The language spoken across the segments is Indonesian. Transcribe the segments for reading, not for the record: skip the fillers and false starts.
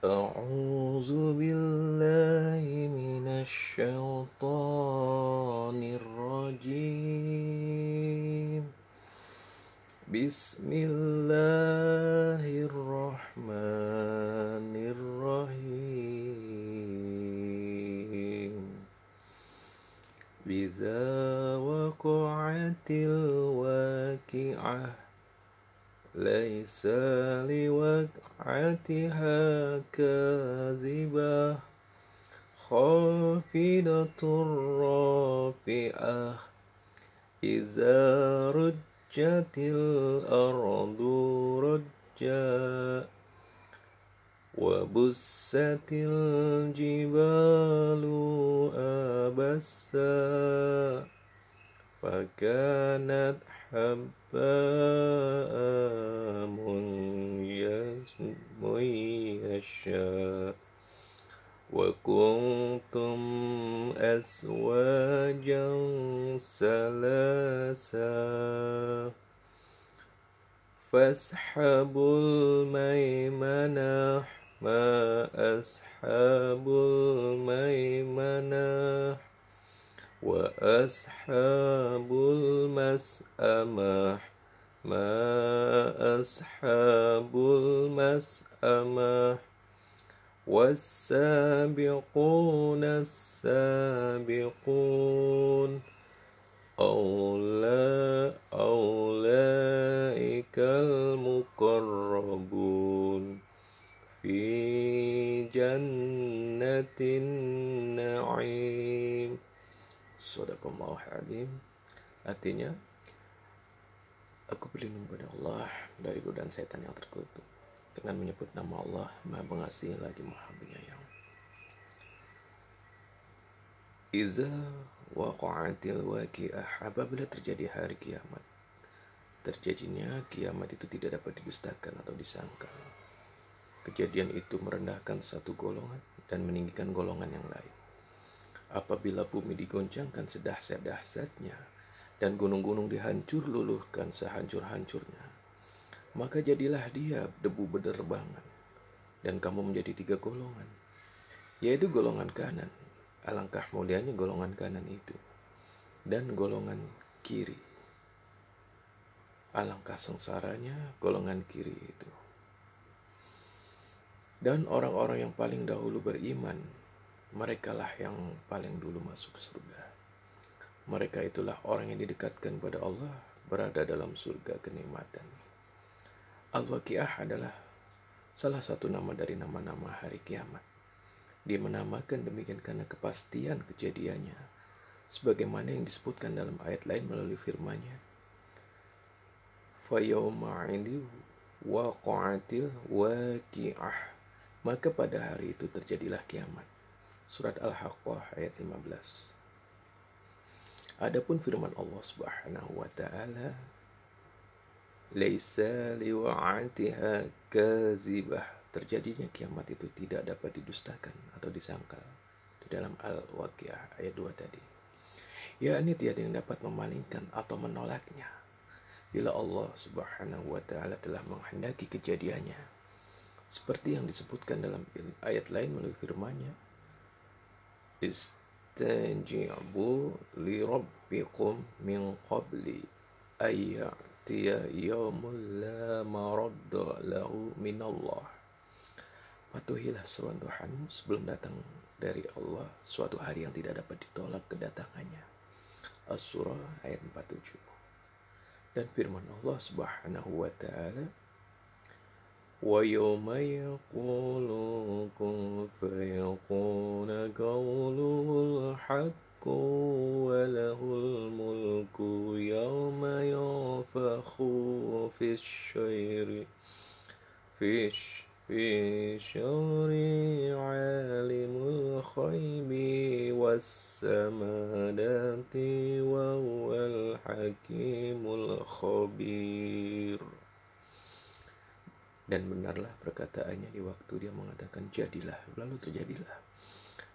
أعوذ بالله من الشيطان الرجيم بسم الله الرحمن الرحيم إذا وقعت الواقعة ليس لوقعتها كاذبة خافضة رافعة إذا رجت الأرض رجا وبست الجبال أبسا فكانت حباء منيشا وكنتم أزواجا ثلاثا فاسحبوا الميمنة ما أصحاب الميمنة وأصحاب المسأمة ما أصحاب المسأمة والسابقون السابقون أولئك المقربون في جنة النعيم. Shadaqallahu alim. Artinya, aku berlindung pada Allah dari godaan setan yang terkutuk dengan menyebut nama Allah Maha Pengasih lagi Maha Penyayang. Iza waqa'atil waqi'ah, apabila terjadi hari kiamat. Terjadinya kiamat itu tidak dapat didustakan atau disangkal. Kejadian itu merendahkan satu golongan dan meninggikan golongan yang lain. Apabila bumi digoncangkan sedahsyat-dahsyatnya dan gunung-gunung dihancur luluhkan sehancur-hancurnya, maka jadilah dia debu berterbangan dan kamu menjadi tiga golongan, yaitu golongan kanan, alangkah mulianya golongan kanan itu, dan golongan kiri, alangkah sengsaranya golongan kiri itu. Dan orang-orang yang paling dahulu beriman, merekalah yang paling dulu masuk surga. Mereka itulah orang yang didekatkan pada Allah, berada dalam surga kenikmatan. Al-Waqi'ah adalah salah satu nama dari nama-nama hari kiamat. Dia menamakan demikian karena kepastian kejadiannya, sebagaimana yang disebutkan dalam ayat lain melalui firman-Nya. Fa yauma 'indi waqa'atil waqi'ah. Maka pada hari itu terjadilah kiamat. Surat Al-Haqqah ayat 15. Adapun firman Allah Subhanahu wa taala, laisa liwa'atiha kazibah, terjadinya kiamat itu tidak dapat didustakan atau disangkal. Di dalam Al-Waqi'ah ayat 2 tadi. Yakni tiada yang dapat memalingkan atau menolaknya bila Allah Subhanahu wa taala telah menghendaki kejadiannya. Seperti yang disebutkan dalam ayat lain melalui firman-Nya, istajibu li rabbikum min qabli ayyatiya yawmul la maradda lahu minallah. Patuhilah seruan Tuhanmu sebelum datang dari Allah suatu hari yang tidak dapat ditolak kedatangannya. As-Surah ayat 47. Dan firman Allah Subhanahu wa taala, wa yawma yaqulu kun fayakun qawluhul haqqu wa lahul mulku yawma yunfakhu fis syari alimul khaybi was samadati wa huwal hakimul khabir. Dan benarlah perkataannya di waktu dia mengatakan jadilah, lalu terjadilah.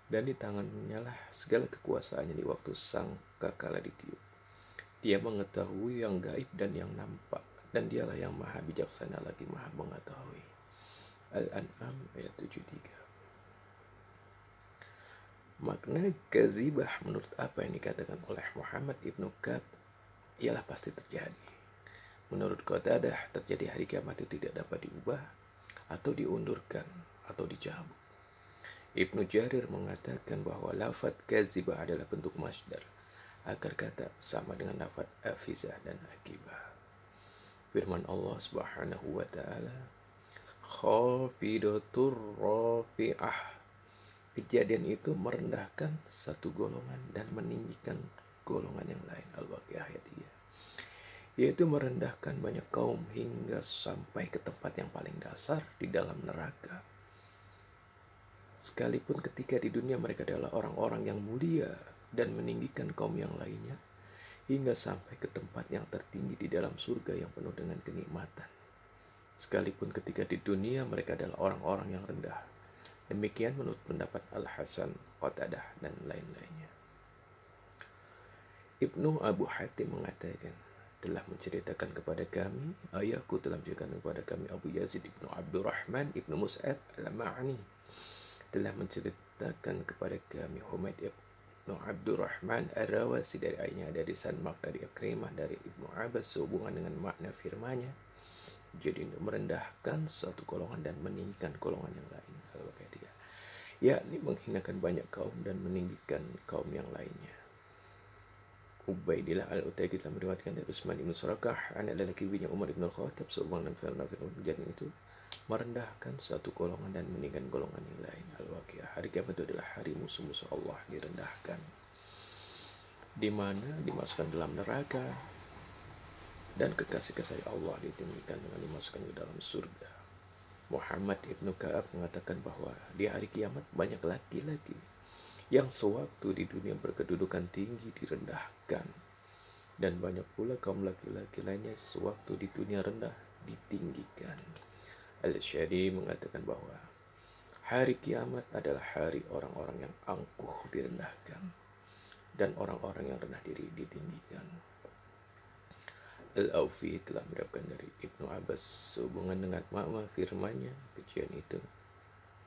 Dan di tangannya lah segala kekuasaannya di waktu sangkakala ditiup. Dia mengetahui yang gaib dan yang nampak, dan dialah yang maha bijaksana lagi maha mengetahui. Al-An'am ayat 73. Makna kazibah menurut apa yang dikatakan oleh Muhammad ibnu Kab ialah pasti terjadi. Menurut Qatadah, terjadi hari kiamat itu tidak dapat diubah atau diundurkan atau dicabut. Ibnu Jarir mengatakan bahwa lafaz kazibah adalah bentuk masdar, akar kata sama dengan lafaz afizah dan akibah. Firman Allah Subhanahu wa taala, khafidatur rafi'ah. Kejadian itu merendahkan satu golongan dan meninggikan golongan yang lain. Al-Waqiah ayat 3. Yaitu merendahkan banyak kaum hingga sampai ke tempat yang paling dasar di dalam neraka. Sekalipun ketika di dunia mereka adalah orang-orang yang mulia dan meninggikan kaum yang lainnya, hingga sampai ke tempat yang tertinggi di dalam surga yang penuh dengan kenikmatan. Sekalipun ketika di dunia mereka adalah orang-orang yang rendah. Demikian menurut pendapat Al-Hasan, Qatadah, dan lain-lainnya. Ibnu Abu Hatim mengatakan, telah menceritakan kepada kami, ayahku telah menceritakan kepada kami Abu Yazid ibnu Abdurrahman ibnu Mus'ab al-Ma'ani telah menceritakan kepada kami Humaid ibnu Abdurrahman ar-Rawasi dari ayahnya dari Sanmak dari Ikrimah dari Ibnu Abbas sehubungan dengan makna firman-Nya, jadi merendahkan satu golongan dan meninggikan golongan yang lain. Al-Baqarah 3. Yakni menghinakan banyak kaum dan meninggikan kaum yang lainnya. Ubaidillah al-Utaqi telah meriwayatkan dari Utsman ibn Surakah, anak lelaki bininya Umar ibn Al-Khattab, sehubungan dengan firman kejadian itu merendahkan satu golongan dan meninggikan golongan yang lain. Al-Waqiah. Hari kiamat itu adalah hari musuh-musuh Allah direndahkan, di mana dimasukkan dalam neraka, dan kekasih-kasih Allah ditinggikan dengan dimasukkan ke dalam surga. Muhammad ibnu Ka'ab mengatakan bahwa di hari kiamat banyak laki-laki yang sewaktu di dunia berkedudukan tinggi direndahkan, dan banyak pula kaum laki-laki lainnya sewaktu di dunia rendah ditinggikan. Al-Syari mengatakan bahwa hari kiamat adalah hari orang-orang yang angkuh direndahkan dan orang-orang yang rendah diri ditinggikan. Al-Aufi telah mendapatkan dari Ibnu Abbas sehubungan dengan makna firman-Nya, kejadian itu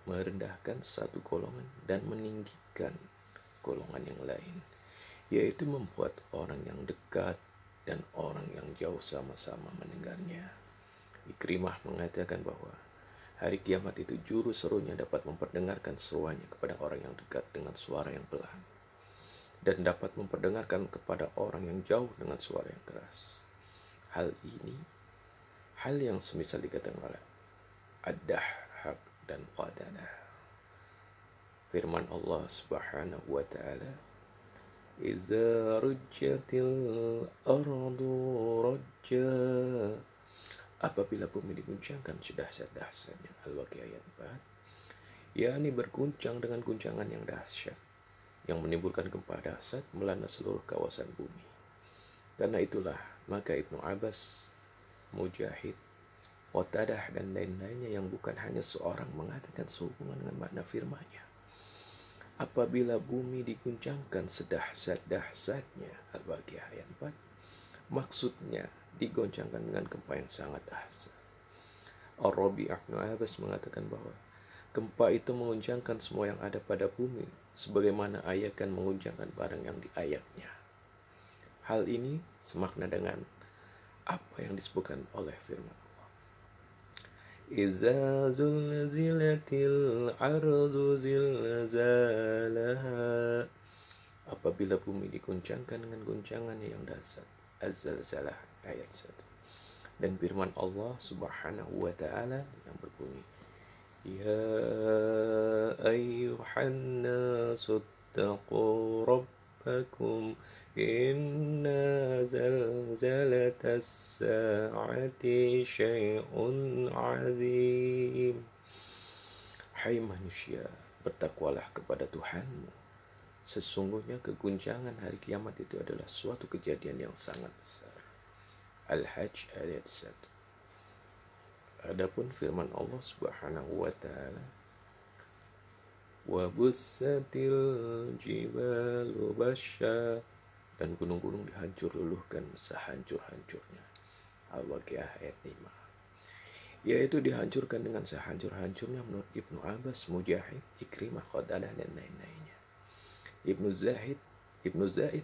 merendahkan satu golongan dan meninggikan golongan yang lain, yaitu membuat orang yang dekat dan orang yang jauh sama-sama mendengarnya. Ikrimah mengatakan bahwa hari kiamat itu juru serunya dapat memperdengarkan seruannya kepada orang yang dekat dengan suara yang pelan, dan dapat memperdengarkan kepada orang yang jauh dengan suara yang keras. Hal ini hal yang semisal dikatakan oleh Ad-Dahhak dan Qatadah. Firman Allah Subhanahu wa taala, "Iza rujjatil ardu rajja." Apabila bumi diguncangkan sedahsyat-dahsyatnya. Al-Waqiah ayat 4. yakni berguncang dengan guncangan yang dahsyat yang menimbulkan gempa dahsyat melanda seluruh kawasan bumi. Karena itulah maka Ibnu Abbas, Mujahid, Qatadah dan lain-lainnya yang bukan hanya seorang mengatakan sehubungan dengan makna firman-Nya. Apabila bumi diguncangkan sedahsyat-dahsyatnya, Al-Baqarah ayat 4, maksudnya digoncangkan dengan gempa yang sangat dahsyat. Ar-Rabi' Ibnu Abbas mengatakan bahwa gempa itu mengguncangkan semua yang ada pada bumi, sebagaimana ayakan mengguncangkan barang yang diayaknya. Hal ini semakna dengan apa yang disebutkan oleh firman Allah. Iza zulzilatil ardu zilzalaha. Apabila bumi diguncangkan dengan guncangannya yang dahsyat. Az-Zalzalah ayat 1. Dan firman Allah Subhanahu wa taala yang berbunyi, Ya ayyuhan nasu taqu rabbakum inna zalzalatas sa'ati syai'un azim. Hai manusia, bertakwalah kepada Tuhanmu. Sesungguhnya keguncangan hari kiamat itu adalah suatu kejadian yang sangat besar. Al-Hajj ayat 1. Adapun firman Allah Subhanahu wa taala, wa bussatil jibalu basya, dan gunung-gunung dihancur luluhkan sehancur-hancurnya. Al-Waqiah ayat 5. yaitu dihancurkan dengan sehancur-hancurnya menurut Ibnu Abbas, Mujahid, Ikrimah, Qatadah dan lain-lainnya. Ibnu Zaid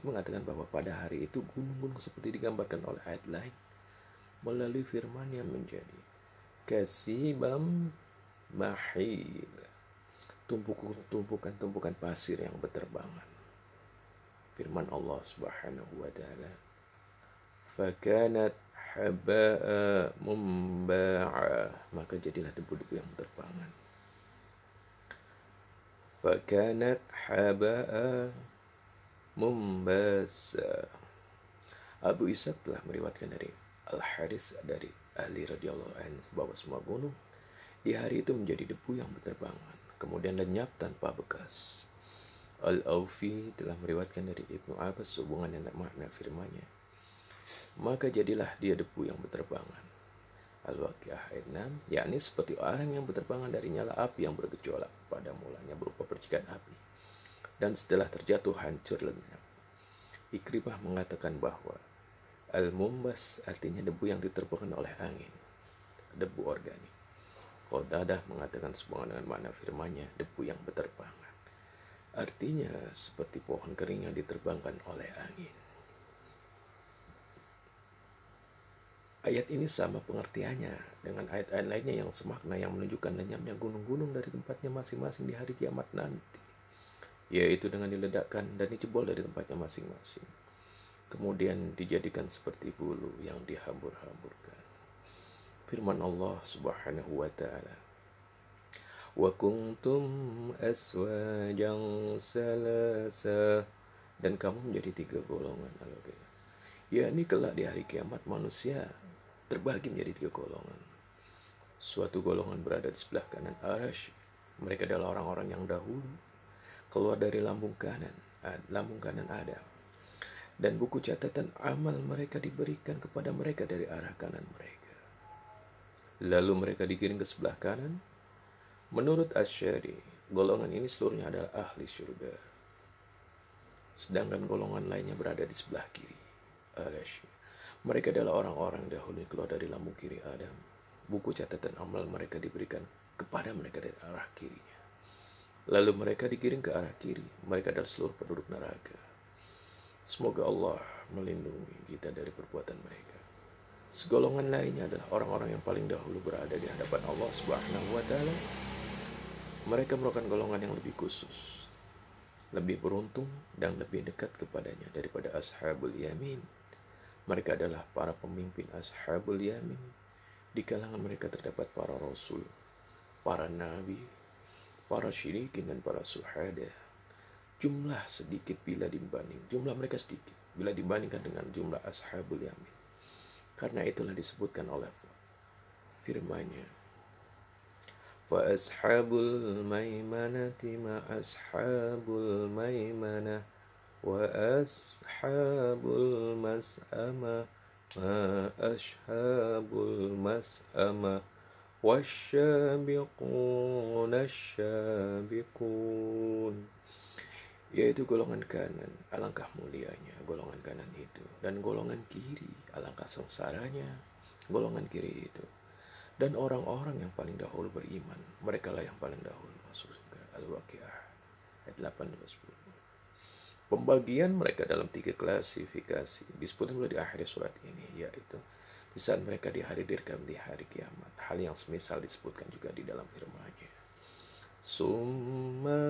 mengatakan bahwa pada hari itu gunung-gunung seperti digambarkan oleh ayat lain melalui firman yang menjadi kasibam mahil, tumpukan-tumpukan pasir yang berterbangan. Firman Allah Subhanahu wa taala, fakanat haba'a mumba'a, maka jadilah debu-debu yang berterbangan. Fakanat haba'a mumbasa. Abu Ishaq telah meriwayatkan dari Al-Haris dari ahli radhiyallahu anhu bahwa semua gunung di hari itu menjadi debu yang berterbangan, kemudian lenyap tanpa bekas. Al-Aufi telah meriwayatkan dari Ibnu Abbas hubungan dengan makna firman-Nya, maka jadilah dia debu yang berterbangan. Al-Waqiah ayat 6, yakni seperti orang yang berterbangan dari nyala api yang bergejolak, pada mulanya berupa percikan api, dan setelah terjatuh hancur lenyap. Ikrimah mengatakan bahwa al-mumbas artinya debu yang diterbangkan oleh angin, debu organik. Qatadah mengatakan sehubungan dengan makna firman-Nya, debu yang berterbangan, artinya seperti pohon kering yang diterbangkan oleh angin. Ayat ini sama pengertiannya dengan ayat-ayat lainnya yang semakna, yang menunjukkan lenyapnya gunung-gunung dari tempatnya masing-masing di hari kiamat nanti, yaitu dengan diledakkan dan dijebol dari tempatnya masing-masing, kemudian dijadikan seperti bulu yang dihambur-hamburkan. Firman Allah Subhanahu wa taala, wa kuntum aswajan salasa, dan kamu menjadi 3 golongan. Yakni kelak di hari kiamat manusia terbagi menjadi 3 golongan. Suatu golongan berada di sebelah kanan arasy. Mereka adalah orang-orang yang dahulu keluar dari lambung kanan Adam, dan buku catatan amal mereka diberikan kepada mereka dari arah kanan mereka. Lalu mereka digiring ke sebelah kanan. Menurut Asy'ari, golongan ini seluruhnya adalah ahli surga, sedangkan golongan lainnya berada di sebelah kiri arasy. Mereka adalah orang-orang dahulu keluar dari lambung kiri Adam. Buku catatan amal mereka diberikan kepada mereka dari arah kirinya. Lalu mereka digiring ke arah kiri. Mereka adalah seluruh penduduk neraka. Semoga Allah melindungi kita dari perbuatan mereka. Segolongan lainnya adalah orang-orang yang paling dahulu berada di hadapan Allah Subhanahu wa taala. Mereka merupakan golongan yang lebih khusus, lebih beruntung dan lebih dekat kepadanya daripada ashabul yamin. Mereka adalah para pemimpin ashabul yamin. Di kalangan mereka terdapat para rasul, para nabi, para syirikin dan para syuhada. Jumlah mereka sedikit bila dibandingkan dengan jumlah ashabul yamin. Karena itulah disebutkan oleh firman-Nya, fa ashabul maimanati ma ashabul maimanah wa ashabul mas'amah ma ashabul mas'amah wasyabiquna syabiqun, yaitu golongan kanan, alangkah mulianya golongan kanan itu, dan golongan kiri, alangkah sengsaranya golongan kiri itu. Dan orang-orang yang paling dahulu beriman, mereka lah yang paling dahulu masuk surga. Al-Waqiah ayat 8-10. Pembagian mereka dalam 3 klasifikasi disebutkan mulai di akhir surat ini, yaitu di saat mereka dihadirkan di hari kiamat. Hal yang semisal disebutkan juga di dalam firman-Nya, summa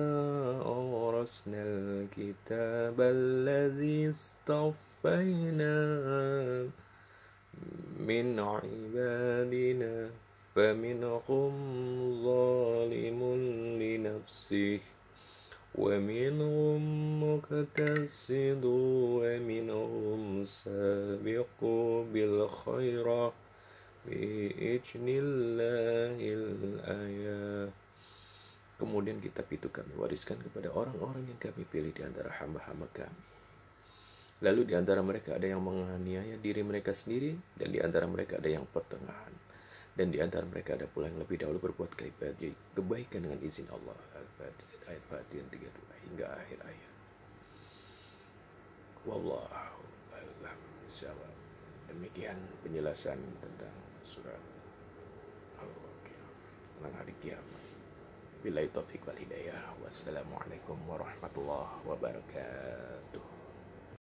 awrasnal kitabal ladzi istafaina min ibadina faminhum zalimun li nafsihi wa minhum muqtasidun wa minhum sabiqun bil khairah bi idznillahil ayah. Kemudian kitab itu kami wariskan kepada orang-orang yang kami pilih di antara hamba-hamba kami. Lalu di antara mereka ada yang menganiaya diri mereka sendiri, dan di antara mereka ada yang pertengahan, dan di antara mereka ada pula yang lebih dahulu berbuat kebaikan dengan izin Allah. Al-Fatihah ayat 32 hingga akhir ayat. Wallahu a'lam bishawab. Demikian penjelasan tentang surat Oke. Tentang hari kiamat. Billahi taufiq wal hidayah. Wassalamualaikum warahmatullahi wabarakatuh.